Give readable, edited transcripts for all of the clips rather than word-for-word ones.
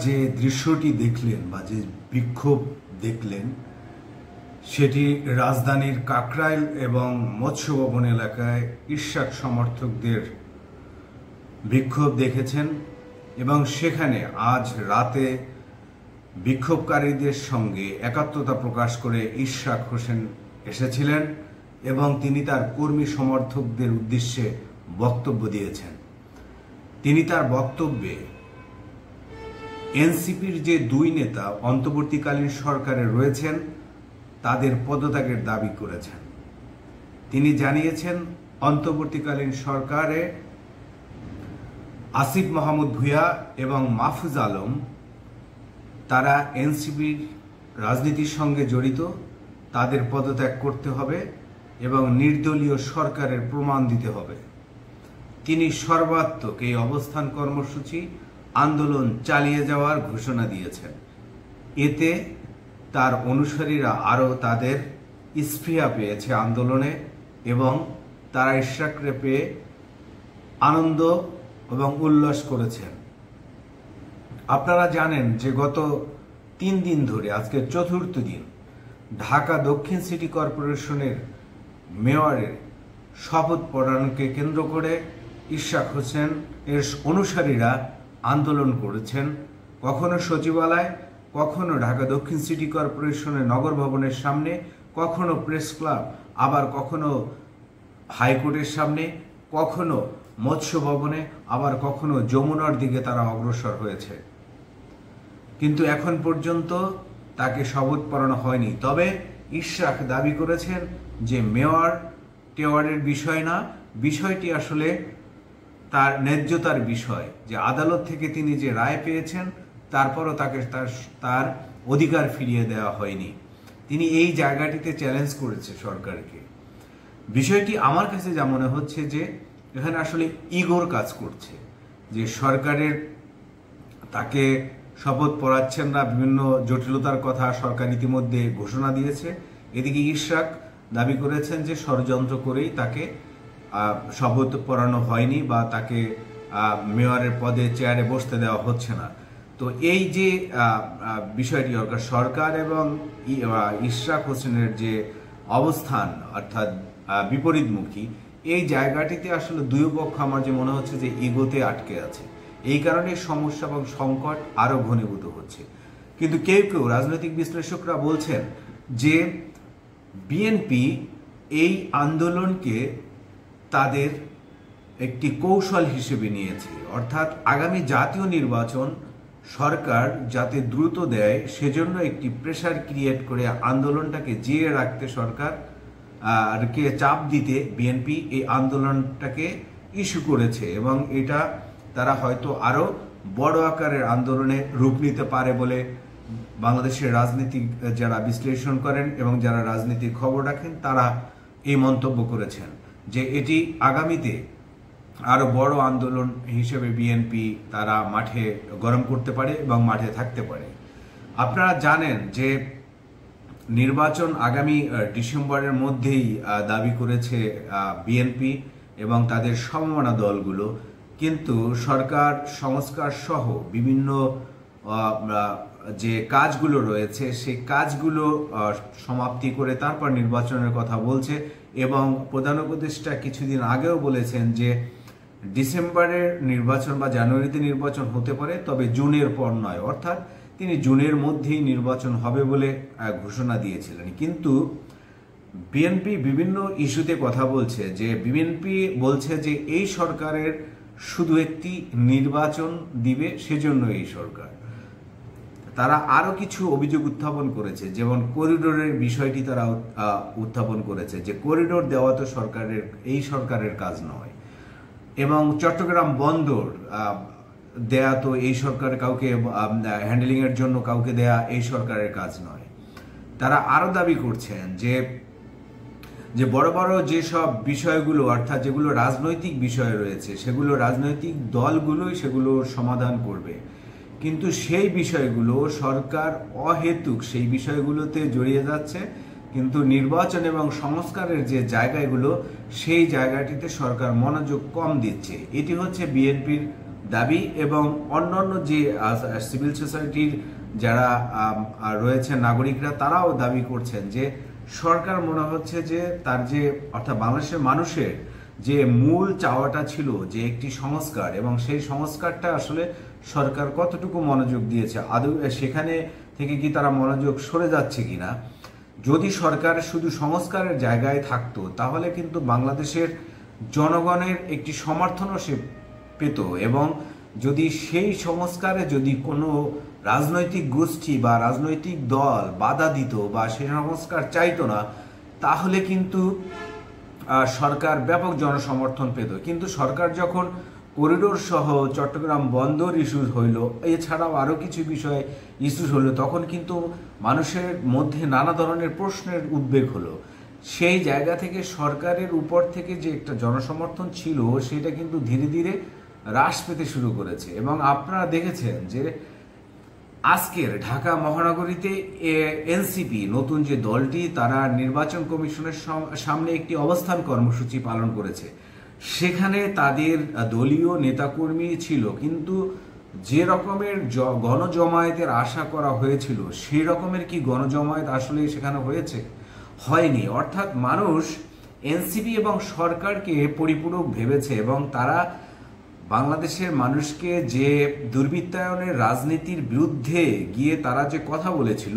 যে দৃশ্যটি দেখলেন বা যে বিক্ষোভ দেখলেন সেটি রাজধানীর কাকরাইল এবং মৎস্য ভবন এলাকায় ইশরাক সমর্থকদের বিক্ষোভ দেখেছেন এবং সেখানে আজ রাতে বিক্ষোভকারীদের সঙ্গে একাত্মতা প্রকাশ করে ইশরাক হোসেন এসেছিলেন এবং তিনি তার কর্মী সমর্থকদের উদ্দেশ্যে বক্তব্য দিয়েছেন। তিনি তার বক্তব্যে এনসিপির যে দুই নেতা অন্তর্বর্তীকালীন সরকারে রয়েছেন তাদের পদত্যাগের দাবি করেছেন। তিনি জানিয়েছেন অন্তর্বর্তীকালীন সরকারে আসিফ মাহমুদ ভূঁইয়া এবং মাহফুজ আলম তারা এনসিপির রাজনীতির সঙ্গে জড়িত, তাদের পদত্যাগ করতে হবে এবং নির্দলীয় সরকারের প্রমাণ দিতে হবে। তিনি সর্বাত্মক এই অবস্থান কর্মসূচি আন্দোলন চালিয়ে যাওয়ার ঘোষণা দিয়েছেন। এতে তার অনুসারীরা আরও তাদের স্পৃহা পেয়েছে আন্দোলনে এবং তারা ইশরাককে পেয়ে আনন্দ এবং উল্লাস করেছেন। আপনারা জানেন যে গত 3 দিন ধরে, আজকে চতুর্থ দিন, ঢাকা দক্ষিণ সিটি কর্পোরেশনের মেয়রের শপথ পড়ানোকে কেন্দ্র করে ইশরাক হোসেন এর অনুসারীরা আন্দোলন করেছেন। কখনো সচিবালয়, কখনো ঢাকা দক্ষিণ সিটি কর্পোরেশনের নগর ভবনের সামনে, কখনো প্রেস ক্লাব, আবার কখনো হাইকোর্টের সামনে, কখনো মৎস্য ভবনে, আবার কখনো যমুনার দিকে তারা অগ্রসর হয়েছে। কিন্তু এখন পর্যন্ত তাকে শপথ পড়ানো হয়নি। তবে ইশরাক দাবি করেছেন যে মেয়র টেওয়ারের বিষয় না, বিষয়টি আসলে তার ন্যায্যতার বিষয়, যে আদালত থেকে তিনি যে রায় পেয়েছেন তারপরও তাকে তার অধিকার ফিরিয়ে দেওয়া হয়নি। তিনি এই জায়গাটিতে চ্যালেঞ্জ করেছে সরকারকে। বিষয়টি আমার কাছে যা মনে হচ্ছে যে এখানে আসলে ইগোর কাজ করছে, যে সরকারের তাকে শপথ পড়াচ্ছেন না, বিভিন্ন জটিলতার কথা সরকার ইতিমধ্যে ঘোষণা দিয়েছে। এদিকে ইশরাক দাবি করেছেন যে ষড়যন্ত্র করেই তাকে শপথ পড়ানো হয়নি বা তাকে মেয়রের পদে চেয়ারে বসতে দেওয়া হচ্ছে না। তো এই যে বিষয়টি সরকার এবং ইশরাক হোসেনের যে অবস্থান অর্থাৎ বিপরীতমুখী, এই জায়গাটিতে আসলে দুই পক্ষ আমার যে মনে হচ্ছে যে ইগোতে আটকে আছে। এই কারণে সমস্যা এবং সংকট আরো ঘনীভূত হচ্ছে। কিন্তু কেউ কেউ রাজনৈতিক বিশ্লেষকরা বলছেন যে বিএনপি এই আন্দোলনকে তাদের একটি কৌশল হিসেবে নিয়েছে, অর্থাৎ আগামী জাতীয় নির্বাচন সরকার যাতে দ্রুত দেয় সেজন্য একটি প্রেসার ক্রিয়েট করে আন্দোলনটাকে জিয়ে রাখতে সরকারকে চাপ দিতে বিএনপি এই আন্দোলনটাকে ইস্যু করেছে এবং এটা তারা হয়তো আরো বড় আকারের আন্দোলনে রূপ নিতে পারে বলে বাংলাদেশের রাজনীতি যারা বিশ্লেষণ করেন এবং যারা রাজনীতির খবর রাখেন তারা এই মন্তব্য করেছেন যে এটি আগামীতে আরো বড় আন্দোলন হিসেবে বিএনপি তারা মাঠে গরম করতে পারে এবং মাঠে থাকতে পারে। আপনারা জানেন যে নির্বাচন আগামী ডিসেম্বরের মধ্যেই দাবি করেছে বিএনপি এবং তাদের সমমনা দলগুলো, কিন্তু সরকার সংস্কার সহ বিভিন্ন যে কাজগুলো রয়েছে সেই কাজগুলো সমাপ্তি করে তারপর নির্বাচনের কথা বলছে এবং প্রধান উপদেষ্টা কিছুদিন আগেও বলেছেন যে ডিসেম্বরের নির্বাচন বা জানুয়ারিতে নির্বাচন হতে পারে, তবে জুনের পর নয়, অর্থাৎ তিনি জুনের মধ্যেই নির্বাচন হবে বলে ঘোষণা দিয়েছিলেন। কিন্তু বিএনপি বিভিন্ন ইস্যুতে কথা বলছে, যে বিএনপি বলছে যে এই সরকারের শুধু একটি নির্বাচন দিবে, সেজন্য এই সরকার। তারা আরো কিছু অভিযোগ উত্থাপন করেছে, যেমন করিডোরের বিষয়টি তারা উত্থাপন করেছে যে করিডোর দেওয়া তো এই সরকারের কাজ নয় এবং চট্টগ্রাম বন্দর দেয়া তো এই সরকারের কাউকে হ্যান্ডেলিং এর জন্য কাউকে দেয়া এই সরকারের কাজ নয়। তারা আরো দাবি করছেন যে বড় বড় যেসব বিষয়গুলো অর্থাৎ যেগুলো রাজনৈতিক বিষয় রয়েছে সেগুলো রাজনৈতিক দলগুলোই সেগুলোর সমাধান করবে, কিন্তু সেই বিষয়গুলো সরকার অহেতুক সেই বিষয়গুলোতে জড়িয়ে যাচ্ছে, কিন্তু নির্বাচন এবং সংস্কারের যে জায়গাগুলো সেই জায়গাটিতে সরকার মনোযোগ কম দিচ্ছে। এটি হচ্ছে বিএনপির দাবি এবং অন্যান্য যে সিভিল সোসাইটির যারা রয়েছেন নাগরিকরা, তারাও দাবি করছেন যে সরকার মনে হচ্ছে যে তার যে অর্থাৎ বাংলাদেশের মানুষের যে মূল চাওয়াটা ছিল যে একটি সংস্কার, এবং সেই সংস্কারটা আসলে সরকার কতটুকু মনোযোগ দিয়েছে, আদৌ সেখানে থেকে কি তারা মনোযোগ সরে যাচ্ছে কিনা। যদি সরকার শুধু সংস্কারের জায়গায় থাকতো তাহলে কিন্তু বাংলাদেশের জনগণের একটি সমর্থনও সে পেত, এবং যদি সেই সংস্কারে যদি কোনো রাজনৈতিক গোষ্ঠী বা রাজনৈতিক দল বাধা দিত বা সেই সংস্কার চাইতো না, তাহলে কিন্তু সরকার ব্যাপক জনসমর্থন পেত। কিন্তু সরকার যখন করিডোর সহ চট্টগ্রাম বন্দর ইস্যুস হইল, এছাড়াও আরও কিছু বিষয়ে ইস্যুস হলো, তখন কিন্তু মানুষের মধ্যে নানা ধরনের প্রশ্নের উদ্বেগ হলো। সেই জায়গা থেকে সরকারের উপর থেকে যে একটা জনসমর্থন ছিল সেটা কিন্তু ধীরে ধীরে হ্রাস পেতে শুরু করেছে। এবং আপনারা দেখেছেন যে আজকের ঢাকা মহানগরীতে এনসিপি নতুন যে দলটি, তারা নির্বাচন কমিশনের সামনে একটি অবস্থান কর্মসূচি পালন করেছে। সেখানে তাদের দলীয় নেতাকর্মী ছিল, কিন্তু যে রকমের গণজমায়েতের আশা করা হয়েছিল সেই রকমের কি গণজমায়েত আসলে সেখানে হয়েছে? হয়নি। অর্থাৎ মানুষ এনসিপি এবং সরকারকে পরিপূরক ভেবেছে, এবং তারা বাংলাদেশের মানুষকে যে দুর্বৃত্তায়নের রাজনীতির বিরুদ্ধে গিয়ে তারা যে কথা বলেছিল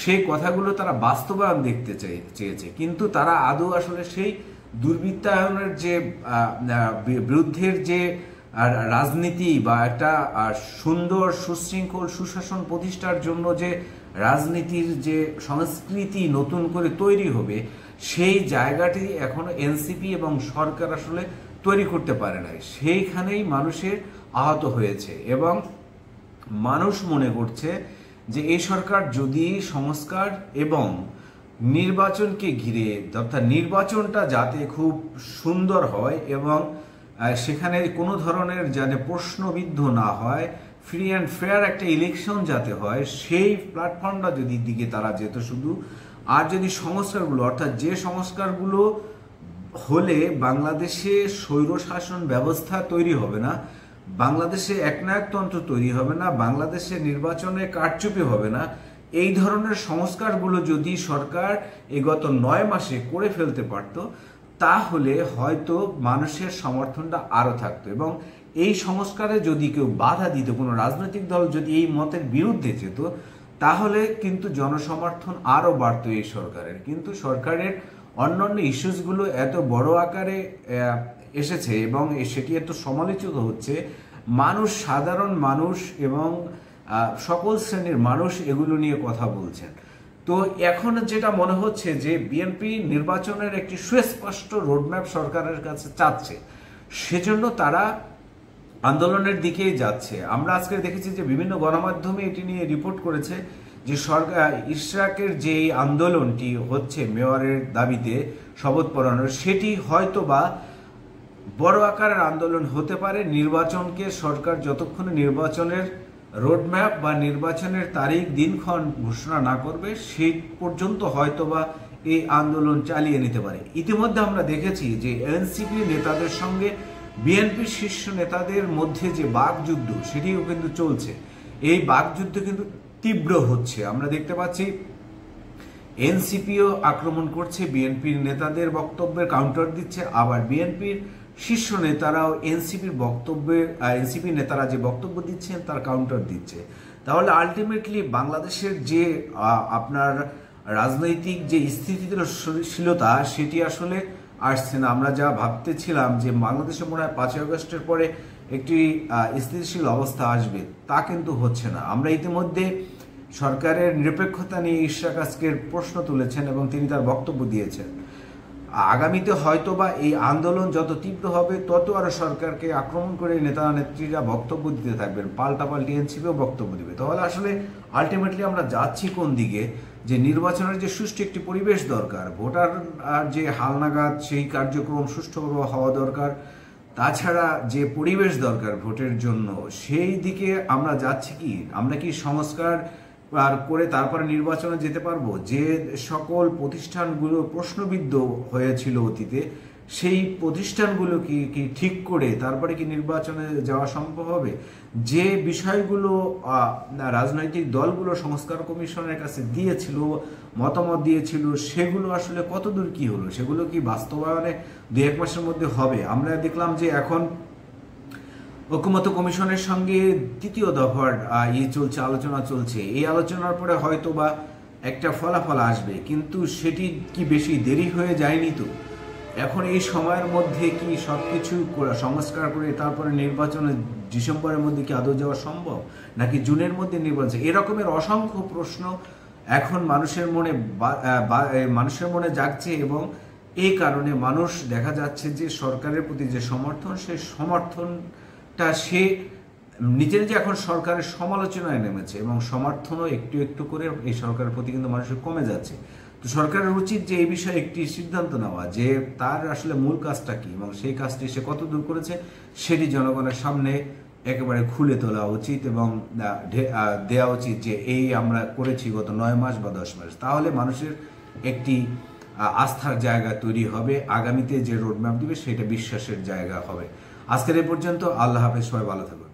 সেই কথাগুলো তারা বাস্তবায়ন দেখতে চেয়েছে। কিন্তু তারা আদৌ আসলে সেই দুর্বৃত্তায়নের যে বিরুদ্ধের যে রাজনীতি বা একটা সুন্দর সুশৃঙ্খল সুশাসন প্রতিষ্ঠার জন্য যে রাজনীতির যে সংস্কৃতি নতুন করে তৈরি হবে, সেই জায়গাটি এখনো এনসিপি এবং সরকার আসলে তৈরি করতে পারে নাই। সেইখানেই মানুষের আহত হয়েছে, এবং মানুষ মনে করছে যে এই সরকার যদি সংস্কার এবং নির্বাচনকে ঘিরে, অর্থাৎ নির্বাচনটা যাতে খুব সুন্দর হয় এবং সেখানে কোনো ধরনের যাতে প্রশ্নবিদ্ধ না হয়, ফ্রি অ্যান্ড ফেয়ার একটা ইলেকশন যাতে হয়, সেই প্ল্যাটফর্মটা যদি দিকে তারা যেত শুধু। আর যদি সংস্কারগুলো, অর্থাৎ যে সংস্কারগুলো হলে বাংলাদেশে স্বৈরশাসন ব্যবস্থা তৈরি হবে না, বাংলাদেশে একনায়কতন্ত্র তৈরি হবে না, বাংলাদেশে নির্বাচনে কারচুপি হবে না, এই ধরনের সংস্কারগুলো যদি সরকার গত 9 মাসে করে ফেলতে পারত, তাহলে হয়তো মানুষের সমর্থনটা আরো থাকতো। এবং এই সংস্কারে যদি কেউ বাধা দিত, কোনো রাজনৈতিক দল যদি এই মতের বিরুদ্ধে যেত, তাহলে কিন্তু জনসমর্থন আরো বাড়তো এই সরকারের। কিন্তু সরকারের অন্যান্য ইস্যুসগুলো এত বড় আকারে এসেছে এবং সেটি এত সমালোচিত হচ্ছে, মানুষ, সাধারণ মানুষ এবং সকল শ্রেণীর মানুষ এগুলো নিয়ে কথা বলছেন। তো এখন যেটা মনে হচ্ছে যে বিএনপি নির্বাচনের একটি সুস্পষ্ট রোডম্যাপ সরকারের কাছে চাচ্ছে, সেজন্য তারা আন্দোলনের দিকেই যাচ্ছে। আমরা আজকে দেখেছি যে বিভিন্ন গণমাধ্যমে এটি নিয়ে রিপোর্ট করেছে যে সরকার ইশরাকের যে আন্দোলনটি হচ্ছে মেয়রের দাবিতে শপথ পড়ানোর, সেটি হয়তো বা বড় আকারের আন্দোলন হতে পারে। নির্বাচনকে সরকার যতক্ষণ নির্বাচনের রোডম্যাপ বা নির্বাচনের তারিখ দিনক্ষণ ঘোষণা না করবে, সেই পর্যন্ত হয়তোবা এই আন্দোলন চালিয়ে নিতে পারে। ইতিমধ্যে আমরা দেখেছি যে এনসিপি নেতাদের সঙ্গে বিএনপির শীর্ষ নেতাদের মধ্যে যে বাকযুদ্ধ, সেটিও কিন্তু চলছে। এই বাকযুদ্ধ কিন্তু তীব্র হচ্ছে। আমরা দেখতে পাচ্ছি এনসিপিও আক্রমণ করছে, বিএনপির নেতাদের বক্তব্যের কাউন্টার দিচ্ছে, আবার বিএনপির শীর্ষ নেতারাও এনসিপি নেতারা যে বক্তব্য দিচ্ছেন তার কাউন্টার দিচ্ছে। তাহলে আলটিমেটলি বাংলাদেশের যে আপনার রাজনৈতিক যে স্থিতিশীলতা, সেটি আসলে আসছে না। আমরা যা ভাবতেছিলাম যে বাংলাদেশে মনে হয় 5ই আগস্টের পরে একটি স্থিতিশীল অবস্থা আসবে, তা কিন্তু হচ্ছে না। আমরা ইতিমধ্যে সরকারের নিরপেক্ষতা নিয়ে ইশরাক আজকের প্রশ্ন তুলেছেন এবং তিনি তার বক্তব্য দিয়েছেন। আগামীতে হয়তোবা এই আন্দোলন যত তীব্র হবে, তত আরো সরকারকে আক্রমণ করে নেতা নেত্রীরা বক্তব্য দিতে থাকবেন, পাল্টাপাল্টি এনসিপিও বক্তব্য দিবে। তাহলে আসলে আলটিমেটলি আমরা যাচ্ছি কোন দিকে? যে নির্বাচনের যে সুষ্ঠু একটি পরিবেশ দরকার, ভোটার যে হালনাগাদ সেই কার্যক্রম সুষ্ঠুভাবে হওয়া দরকার, তাছাড়া যে পরিবেশ দরকার ভোটের জন্য, সেই দিকে আমরা যাচ্ছি কি? আমরা কি সংস্কার করে তারপরে নির্বাচনে যেতে পারবো? যে সকল প্রতিষ্ঠানগুলো প্রশ্নবিদ্ধ হয়েছিল অতীতে, সেই প্রতিষ্ঠানগুলো কি ঠিক করে তারপরে কি নির্বাচনে যাওয়া সম্ভব হবে? যে বিষয়গুলো রাজনৈতিক দলগুলো সংস্কার কমিশনের কাছে দিয়েছিল, মতামত দিয়েছিল, সেগুলো আসলে কতদূর কি হলো, সেগুলো কি বাস্তবায়নে 2-1 মাসের মধ্যে হবে? আমরা দেখলাম যে এখন ঐকমত্য কমিশনের সঙ্গে 3য় দফার চলছে, আলোচনা চলছে। এই আলোচনার পরে হয়তো বা একটা ফলাফল আসবে, কিন্তু সেটি কি বেশি দেরি হয়ে যায়নি? তো এখন এই সময়ের মধ্যে কি সবকিছু সংস্কার করে তারপরে নির্বাচনে ডিসেম্বরের মধ্যে কি আদৌ যাওয়া সম্ভব, নাকি জুনের মধ্যে নির্বাচন? এরকমের অসংখ্য প্রশ্ন এখন মানুষের মনে জাগছে, এবং এই কারণে মানুষ দেখা যাচ্ছে যে সরকারের প্রতি যে সমর্থন, সেই সমর্থনটা সে নিজের যে এখন সরকারের সমালোচনায় নেমেছে, এবং সমর্থনও একটু একটু করে এই সরকারের প্রতি কিন্তু মানুষের কমে যাচ্ছে। তো সরকারের উচিত যে এই বিষয়ে একটি সিদ্ধান্ত নেওয়া, যে তার আসলে মূল কাজটা কি এবং সেই কাজটি সে কত দূর করেছে সেটি জনগণের সামনে একেবারে খুলে তোলা উচিত, এবং দেওয়া উচিত যে এই আমরা করেছি গত 9 মাস বা 10 মাস। তাহলে মানুষের একটি আস্থার জায়গা তৈরি হবে, আগামীতে যে রোডম্যাপ দিবে সেটা বিশ্বাসের জায়গা হবে। আজকের এই পর্যন্ত। আল্লাহ হাফেজ, সবাই ভালো থাকুন।